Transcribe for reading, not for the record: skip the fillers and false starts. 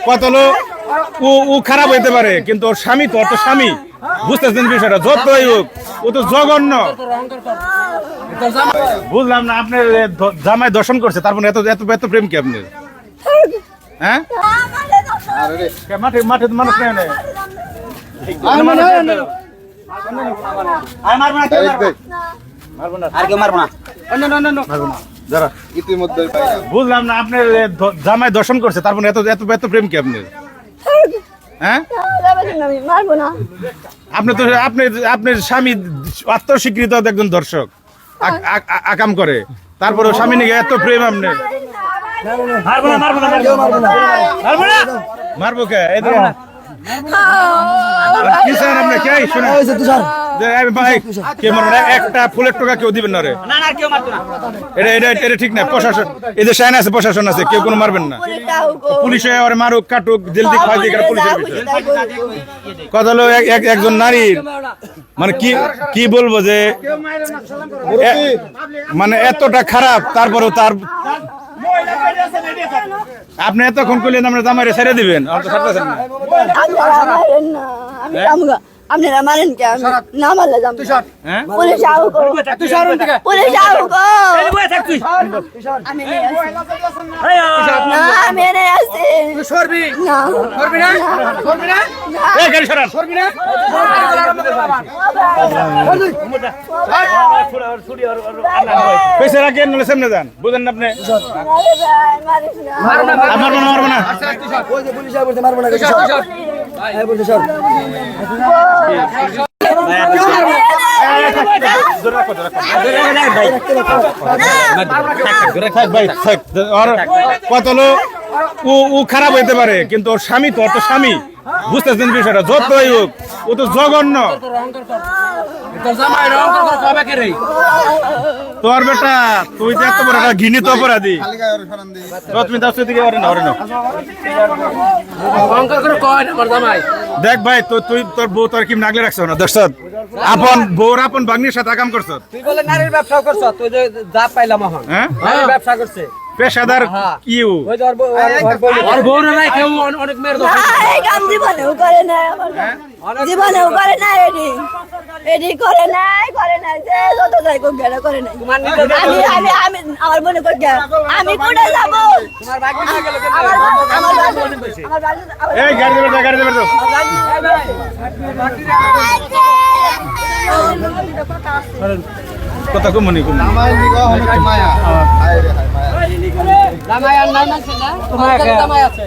কত লোক ও খারাপ হইতে পারে, কিন্তু ওর স্বামী তো, ওর তো স্বামী, বুঝতেছেন বিষয়টা? যতই হোক ও তো জঘন্য। বুঝলাম না, আপনার জামাই দর্শন করছে, তারপরে এত এত এত প্রেম কি আপনার? হ্যাঁ, মাঠে মাঠে মানুষ নেই। বুঝলাম না, আপনার জামাই দর্শন করছে, তারপরে এত এত এত প্রেম কি আপনার? হ্যাঁ, আপনি তো আপনার স্বামী আত্মস্বীকৃত একজন দর্শক, আকাম করে, তারপরে স্বামী নিয়ে এত প্রেম আপনি? মারবো কে? একটা ফুলের টোকা কেউ দিবেন না রে, এটা ঠিক না। প্রশাসন, এদের সাইন আছে, প্রশাসন আছে, কেউ কোনো মারবেন না। পুলিশে মারুক, কাটুক, জেল দিক খাওয়া দিক, পুলিশের বিষয়। কথা হলো একজন নারীর মানে কি বলবো যে মানে এতটা খারাপ, তারপরেও তার আপনি এতক্ষণ করলেন আমরা জামাইরে ছেড়ে দিবেন, আপনারা মারেন কে? না মারলে যাম পুলিশ আউ কো, পুলিশ আউ কো, আমি মেরে আসি সরবি না, সরবি না, সরবি না, এই গাড়ি সরান, সরবি না, পয়সা রাখেন না, সামনে যান, বুঝেন না আপনি? মারবো না, ওই যে পুলিশ আইবো, মারবো না, এই বলতে সর। কত লোক ও খারাপ হইতে পারে, কিন্তু ওর স্বামী তো, ওর তো স্বামী, বুঝতেছেন বিষয়টা? যতই হোক ও তো জঘন্য। তোর বেটা, তুই তো এত বড় একটা ঘৃণিত অপরাধী। দেখ ভাই, তুই তোর বউ তোর কি নাগলে রাখছ না? দর্শক, আপন বউর আপন বাগনির সাথে কাম করছ। তুই বলে নারীর ব্যবসা করছ, তুই যে যা পাইলাম এখন, হ্যাঁ, নারীর ব্যবসা করছে, পেশাদার কি ও? ওই যে ওর বউর নাই, কেউ অনেক মেয়ের দোষ। এই কাম জীবনেও করে না, জীবনেও করে না, এডি করে নাই, যে যত যাই কোক গেলে করে নাই। আমি আমার বোনে কোক গেল, আমি কোথায় যাব? তোমার ভাগ্য না গেল, আমার এই গাড়ি দেবে, গাড়ি দেবে তো কথা কম মনি কম জামাই নিগো অনেক মায়া, হায় রে হায় মায়া, জামাই আর নাই না, তোমার জামাই আছে।